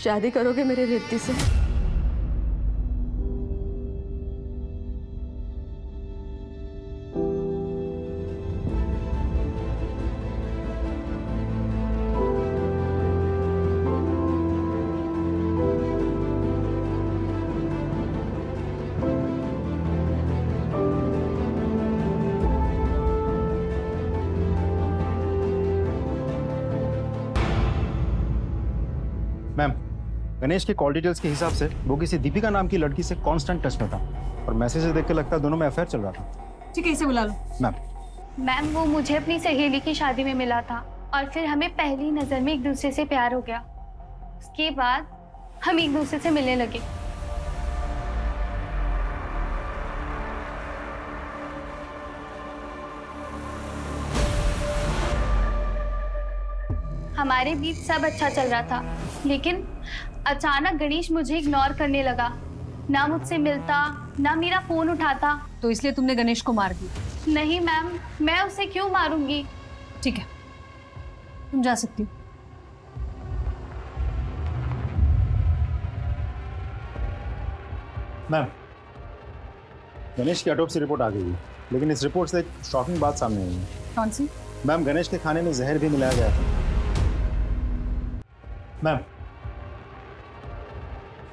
[SPEAKER 7] शादी करोगे मेरे रेवती से?
[SPEAKER 4] मैम, गणेश के कॉल डिटेल्स के हिसाब से वो किसी दीपिका नाम की लड़की से कांस्टेंट टच में था और मैसेज देख के लगता है दोनों में अफेयर चल रहा था।
[SPEAKER 5] ठीक है, इसे बुला लो।
[SPEAKER 2] मैम वो मुझे अपनी सहेली की शादी में मिला था और फिर हमें पहली नजर में एक दूसरे से प्यार हो गया। उसके बाद हम एक दूसरे से मिलने लगे। हमारे बीच सब अच्छा चल रहा था, लेकिन अचानक गणेश मुझे इग्नोर करने लगा। ना मुझसे मिलता, ना मेरा फोन उठाता।
[SPEAKER 5] तो इसलिए तुमने गणेश को मार दिया?
[SPEAKER 2] नहीं मैम, मैं उसे क्यों मारूंगी।
[SPEAKER 5] ठीक है, तुम जा सकती हो।
[SPEAKER 4] मैम, गणेश की ऑटोप्सी रिपोर्ट आ गई है, लेकिन इस रिपोर्ट से एक शॉकिंग बात सामने आई है।
[SPEAKER 5] कौन सी?
[SPEAKER 4] मैम, गणेश के खाने में जहर भी मिलाया गया था। मैम,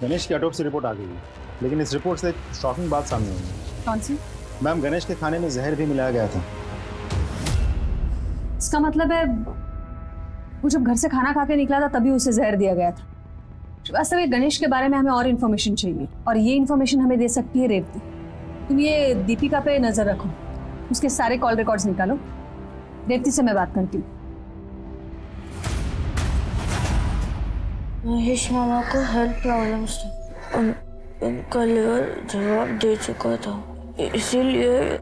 [SPEAKER 4] गणेश की ऑटोप्सी रिपोर्ट आ गई है, लेकिन इस रिपोर्ट से एक शॉकिंग बात सामने आई है।
[SPEAKER 5] कौन सी?
[SPEAKER 4] मैम, गणेश के खाने में जहर भी मिलाया गया था।
[SPEAKER 5] इसका मतलब है वो जब घर से खाना खा के निकला था तभी उसे जहर दिया गया था। वास्तव में गणेश के बारे में हमें और इन्फॉर्मेशन चाहिए, और ये इन्फॉर्मेशन हमें दे सकती है रेवती। तुम ये दीपिका पे नजर रखो, उसके सारे कॉल रिकॉर्ड्स निकालो। रेवती से मैं बात करती हूँ।
[SPEAKER 2] महेश मामा को हेल्थ प्रॉब्लम्स थी, उनका लिवर जवाब दे चुका था, इसीलिए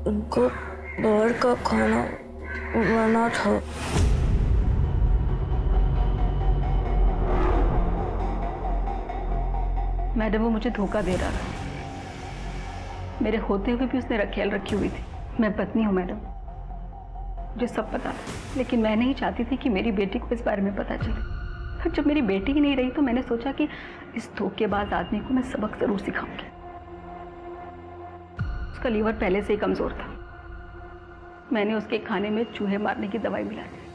[SPEAKER 2] उनको बाहर का खाना बना था।
[SPEAKER 18] मैडम वो मुझे धोखा दे रहा था। मेरे होते हुए भी उसने ख्याल रखी हुई थी। मैं पत्नी हूँ मैडम, मुझे सब पता था, लेकिन मैं नहीं चाहती थी कि मेरी बेटी को इस बारे में पता चले। फिर जब मेरी बेटी ही नहीं रही तो मैंने सोचा कि इस धोखेबाज आदमी को मैं सबक जरूर सिखाऊंगी। उसका लीवर पहले से ही कमजोर था। मैंने उसके खाने में चूहे मारने की दवाई मिला दी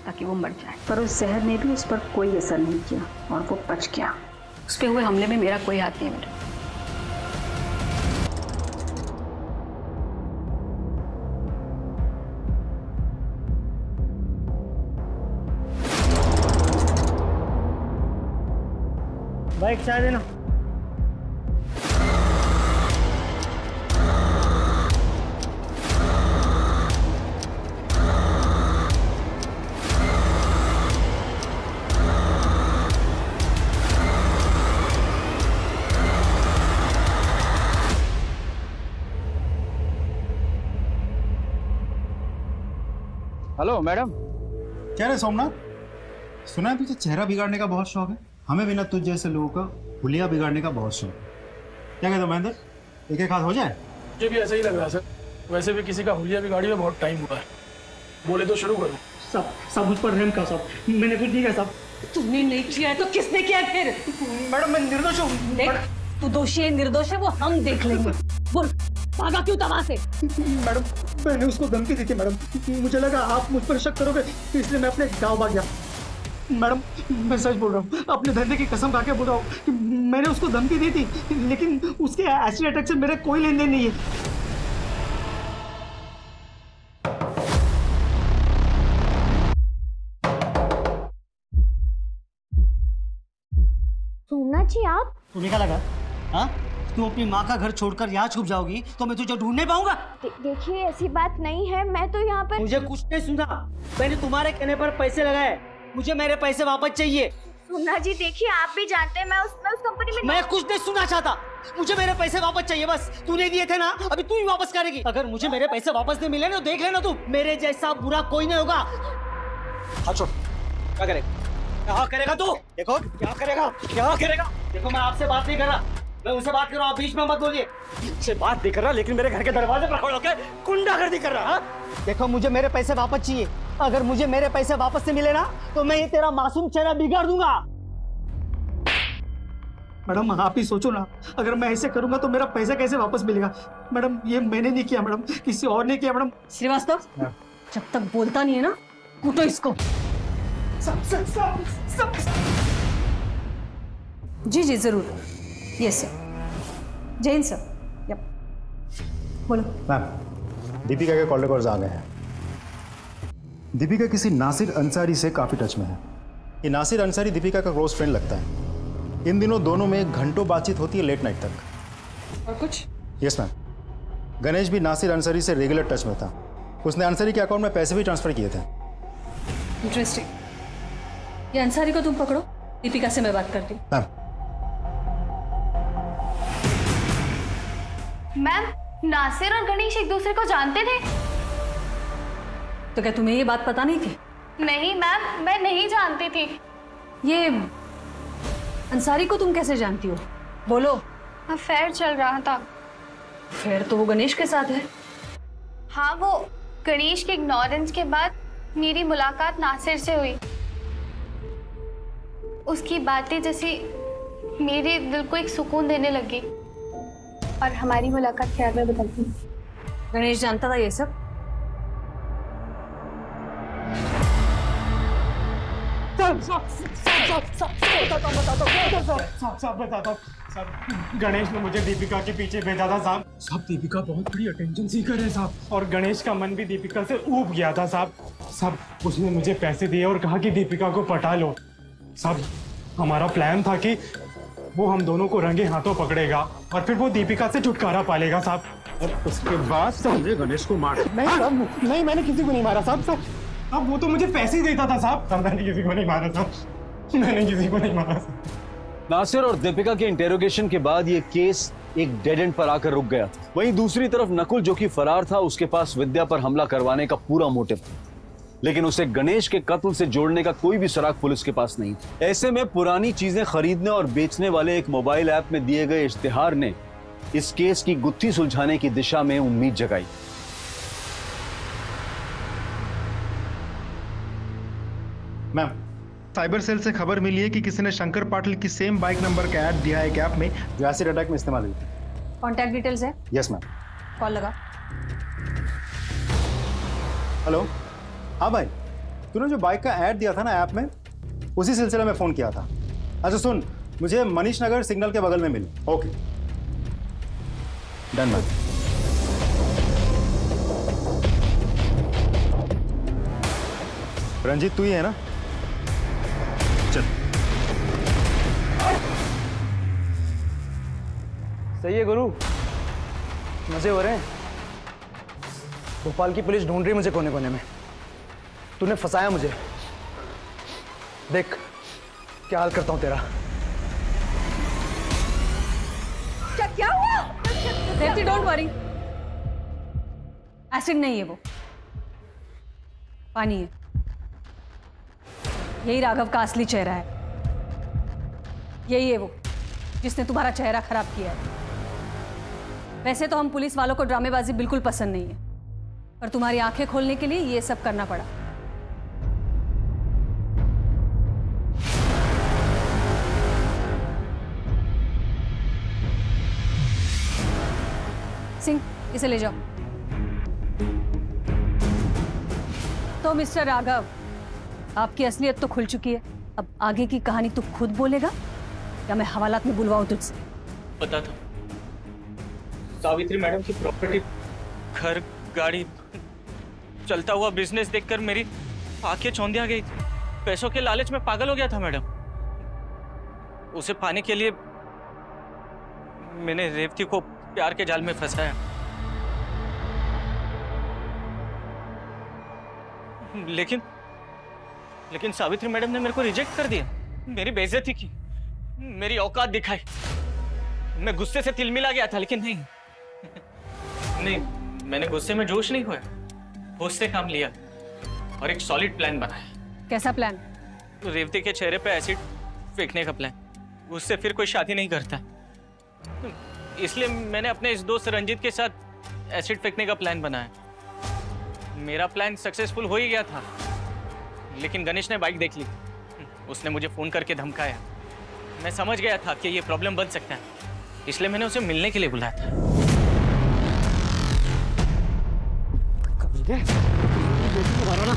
[SPEAKER 18] ताकि वो मर जाए, पर उस जहर ने भी उस पर कोई असर नहीं किया और वो बच गया। उस पे हुए हमले में मेरा कोई हाथ नहीं है मैडम।
[SPEAKER 8] बाइक चाय देना।
[SPEAKER 6] Hello madam.
[SPEAKER 4] क्या रे सोमनाथ, सुना है तुझे चेहरा बिगाड़ने का बहुत शौक है। हमें भी ना तुझ जैसे लोगों का हुलिया बिगाड़ने का बहुत शौक है। क्या कहते हो महेंद्र, एक एक हाथ हो जाए?
[SPEAKER 13] मुझे भी ऐसा ही लग रहा है सर। वैसे भी किसी का हुलिया बिगाड़ी में बहुत टाइम हुआ है। बोले तो शुरू करो।
[SPEAKER 8] सब मुझ पर रहम का साहब, मैंने कुछ नहीं किया साहब।
[SPEAKER 5] तुमने नहीं किया है तो किसने किया है फिर?
[SPEAKER 8] मैडम मैं निर्दोष हूँ।
[SPEAKER 5] देख, तू दोषी है निर्दोष है वो हम देख लेंगे। बोल, भागा क्यों था वहां से?
[SPEAKER 8] मैडम मैंने उसको धमकी दी थी मैडम, मुझे लगा आप मुझ पर शक करोगे इसलिए मैं अपने गाँव भाग गया। मैडम मैं सच बोल रहा हूँ, अपने धंधे की कसम खा के बोल रहा हूँ कि मैंने उसको धमकी दी थी, लेकिन उसके एसिड अटैक से मेरा कोई लेन देन नहीं है।
[SPEAKER 2] सोमनाथ जी आप?
[SPEAKER 8] तुम्हें क्या लगा? हाँ, तुम अपनी माँ का घर छोड़कर यहाँ छुप जाओगी तो मैं तुझे ढूंढ नहीं पाऊंगा।
[SPEAKER 2] देखिए ऐसी बात नहीं है, मैं तो यहाँ पर।
[SPEAKER 8] मुझे कुछ नहीं सुना, मैंने तुम्हारे कहने पर पैसे लगाए, मुझे मेरे पैसे वापस चाहिए।
[SPEAKER 2] सोमनाथ जी देखिए, आप भी जानते हैं मैं उस कंपनी में।
[SPEAKER 8] मैं कुछ नहीं सुनना चाहता, मुझे मेरे पैसे वापस चाहिए बस। तूने दिए थे ना, अभी तू ही वापस करेगी। अगर मुझे मेरे पैसे वापस नहीं मिले ना तो देख लेना तू, मेरे जैसा बुरा कोई नहीं होगा। हाथ छोड़। क्या करेगा? क्या करेगा तू? देखो क्या करेगा, क्या करेगा? देखो मैं आपसे बात नहीं कर रहा, मैं उनसे बात कर रहा हूँ, बीच में मत बोलिए। मुझसे बात नहीं कर रहा, लेकिन मेरे घर के दरवाजे पर खड़े होकर गुंडागर्दी कर रहा। देखो मुझे मेरे पैसे वापस चाहिए, अगर मुझे मेरे पैसे वापस से मिले ना तो मैं ये तेरा मासूम चेहरा बिगाड़ दूंगा।
[SPEAKER 19] मैडम आप ही सोचो ना, अगर मैं ऐसे करूंगा तो मेरा पैसा कैसे वापस मिलेगा? मैडम ये मैंने नहीं किया मैडम, किसी और ने किया मैडम।
[SPEAKER 5] श्रीवास्तव, जब तक बोलता नहीं है ना, कूटो इसको। जी जी जरूर। Yes sir. Jain sir. Yup. बोलो।
[SPEAKER 4] मैम, दीपिका के कॉल रिकॉर्ड्स आ गए हैं। दीपिका किसी नासिर अंसारी से काफ़ी टच में है। ये नासिर अंसारी दीपिका का क्लोज फ्रेंड लगता है। इन दिनों दोनों में घंटों बातचीत होती है लेट नाइट तक।
[SPEAKER 5] और कुछ?
[SPEAKER 4] यस मैम, गणेश भी नासिर अंसारी से रेगुलर टच में था। उसने अंसारी के अकाउंट में पैसे भी ट्रांसफर किए थे।
[SPEAKER 5] इंटरेस्टिंग। ये अंसारी को तुम पकड़ो, दीपिका से मैं बात करती हूँ।
[SPEAKER 2] मैम, नासिर और गणेश एक दूसरे को जानते थे?
[SPEAKER 5] तो क्या तुम्हें ये बात पता नहीं थी?
[SPEAKER 2] नहीं मैम, मैं नहीं जानती थी।
[SPEAKER 5] ये अंसारी को तुम कैसे जानती हो? बोलो।
[SPEAKER 2] अफेयर चल रहा था।
[SPEAKER 5] अफेयर तो वो गणेश के साथ है।
[SPEAKER 2] हाँ, वो गणेश के इग्नोरेंस के बाद मेरी मुलाकात नासिर से हुई। उसकी बातें जैसी मेरे दिल को एक सुकून देने लगी और हमारी मुलाकात खैर में बदल गई।
[SPEAKER 5] गणेश जानता था ये सब?
[SPEAKER 20] साहब, गणेश ने मुझे दीपिका के पीछे भेजा था साहब। साहब, दीपिका बहुत बड़ी अटेंशन सीकर है साहब, और गणेश का मन भी दीपिका से ऊब गया था साहब। साहब, उसने मुझे पैसे दिए और कहा कि दीपिका को पटा लो। साहब, हमारा प्लान था कि वो हम दोनों को रंगे हाथों पकड़ेगा और फिर वो दीपिका से छुटकारा पालेगा साहब। और उसके बाद समझे गणेश को मार। नहीं, मैंने किसी को नहीं मारा साहब। अब वो तो मुझे पैसे ही देता था साहब। मैंने किसी को नहीं मारा साहब, मैंने किसी को नहीं मारा साहब।
[SPEAKER 1] नासिर और दीपिका के इंटेरोगेशन के बाद ये केस एक डेड एंड पर आकर रुक गया। वहीं दूसरी तरफ नकुल, जो कि फरार था, उसके पास विद्या पर हमला करवाने का पूरा मोटिव था, लेकिन उसे गणेश के कत्ल से जोड़ने का कोई भी सुराग पुलिस के पास नहीं था। ऐसे में पुरानी चीजें खरीदने और बेचने वाले एक मोबाइल ऐप में दिए गए इश्तिहार ने इस केस की गुत्थी सुलझाने की दिशा में उम्मीद जगाई।
[SPEAKER 4] मैम, साइबर सेल से खबर मिली है कि किसी ने शंकर पाटिल की सेम बाइक नंबर का ऐड दिया है एक ऐप में जो एसिड अटैक में इस्तेमाल हुई थी।
[SPEAKER 5] कॉन्टैक्ट डिटेल्स है?
[SPEAKER 4] Yes ma'am.
[SPEAKER 5] कॉल लगा।
[SPEAKER 4] हेलो। हाँ भाई, तूने जो बाइक का ऐड दिया था ना ऐप में, उसी सिलसिले में फोन किया था। अच्छा सुन, मुझे मनीष नगर सिग्नल के बगल में मिल। Okay done ma'am. रंजीत तू ही है ना? चल।
[SPEAKER 19] सही है गुरु, मजे हो रहे हैं। भोपाल की पुलिस ढूंढ रही है मुझे कोने कोने में। तूने फंसाया मुझे। देख क्या हाल करता हूं तेरा।
[SPEAKER 5] क्या हुआ? देवती डोंट वरी, एसिड नहीं है वो, पानी है। यही राघव का असली चेहरा है। यही है वो जिसने तुम्हारा चेहरा खराब किया है। वैसे तो हम पुलिस वालों को ड्रामेबाजी बिल्कुल पसंद नहीं है, पर तुम्हारी आंखें खोलने के लिए ये सब करना पड़ा। सिंह, इसे ले जाओ। तो मिस्टर राघव, आपकी असलियत तो खुल चुकी है। अब आगे की कहानी तू खुद बोलेगा या मैं हवालात में बुलवाऊं तुझसे?
[SPEAKER 3] पता था सावित्री मैडम की प्रॉपर्टी, घर, गाड़ी, चलता हुआ बिजनेस देखकर मेरी आंखें चौंधिया गई थी। पैसों के लालच में पागल हो गया था मैडम। उसे पाने के लिए मैंने रेवती को प्यार के जाल में फंसाया। लेकिन सावित्री मैडम ने मेरे को रिजेक्ट कर दिया, मेरी बेइज्जती की, मेरी औकात दिखाई। मैं गुस्से से तिलमिला गया था, लेकिन नहीं, मैंने गुस्से में जोश नहीं खोया, होश से काम लिया और एक सॉलिड प्लान बनाया।
[SPEAKER 5] कैसा प्लान?
[SPEAKER 3] रेवती के चेहरे पे एसिड फेंकने का प्लान। उससे फिर कोई शादी नहीं करता, इसलिए मैंने अपने इस दोस्त रंजीत के साथ एसिड फेंकने का प्लान बनाया। मेरा प्लान सक्सेसफुल हो ही गया था, लेकिन गणेश ने बाइक देख ली। उसने मुझे फोन करके धमकाया। मैं समझ गया था कि ये प्रॉब्लम बन सकता है, इसलिए मैंने उसे मिलने के लिए बुलाया था।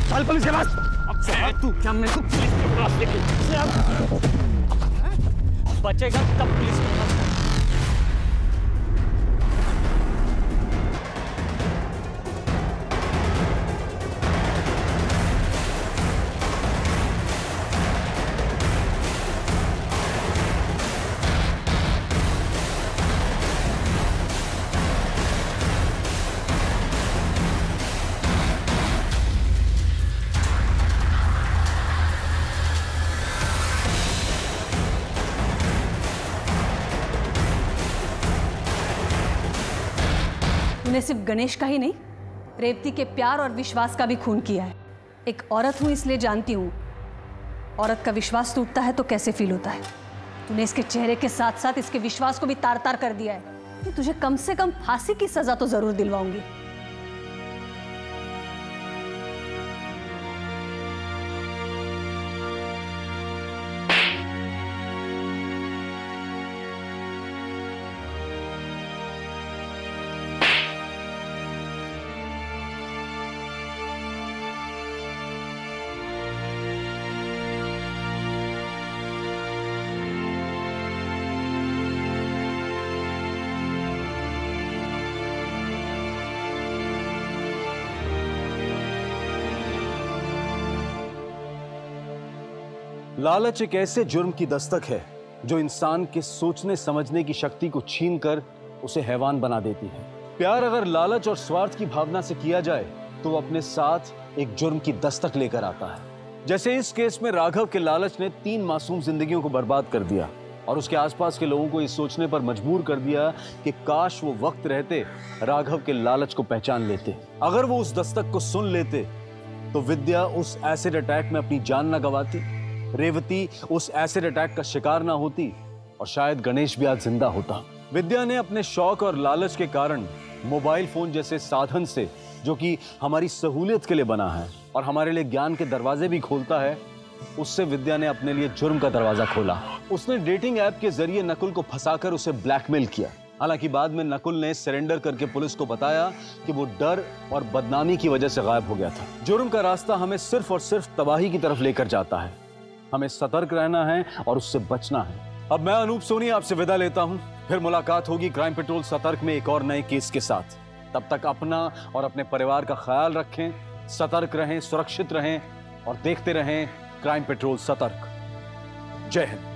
[SPEAKER 20] चल पुलिस के पास।
[SPEAKER 3] अब तू क्या मैं पुलिस के पास लेके बचेगा तब पुलिस के पास।
[SPEAKER 5] तूने सिर्फ गणेश का ही नहीं, रेवती के प्यार और विश्वास का भी खून किया है। एक औरत हूं इसलिए जानती हूं औरत का विश्वास टूटता है तो कैसे फील होता है। तूने इसके चेहरे के साथ साथ इसके विश्वास को भी तार तार कर दिया है। कि तुझे कम से कम फांसी की सजा तो जरूर दिलवाऊंगी।
[SPEAKER 1] लालच एक ऐसे जुर्म की दस्तक है जो इंसान के सोचने समझने की शक्ति को छीनकर उसे हैवान बना देती है। प्यार अगर लालच और स्वार्थ की भावना से किया जाए तो वो अपने साथ एक जुर्म की दस्तक लेकर आता है। जैसे इस केस में राघव के लालच ने 3 मासूम जिंदगियों को बर्बाद कर दिया और उसके आसपास के लोगों को इस सोचने पर मजबूर कर दिया कि काश वो वक्त रहते राघव के लालच को पहचान लेते। अगर वो उस दस्तक को सुन लेते तो विद्या उस एसिड अटैक में अपनी जान न गंवाती, रेवती उस एसिड अटैक का शिकार ना होती और शायद गणेश भी आज जिंदा होता। विद्या ने अपने शौक और लालच के कारण मोबाइल फोन जैसे साधन से, जो कि हमारी सहूलियत के लिए बना है और हमारे लिए ज्ञान के दरवाजे भी खोलता है, उससे विद्या ने अपने लिए जुर्म का दरवाजा खोला। उसने डेटिंग ऐप के जरिए नकुल को फंसाकर उसे ब्लैकमेल किया। हालांकि बाद में नकुल ने सरेंडर करके पुलिस को बताया कि वो डर और बदनामी की वजह से गायब हो गया था। जुर्म का रास्ता हमें सिर्फ और सिर्फ तबाही की तरफ लेकर जाता है। हमें सतर्क रहना है और उससे बचना है। अब मैं अनूप सोनी आपसे विदा लेता हूं। फिर मुलाकात होगी क्राइम पेट्रोल सतर्क में एक और नए केस के साथ। तब तक अपना और अपने परिवार का ख्याल रखें, सतर्क रहें, सुरक्षित रहें और देखते रहें क्राइम पेट्रोल सतर्क। जय हिंद।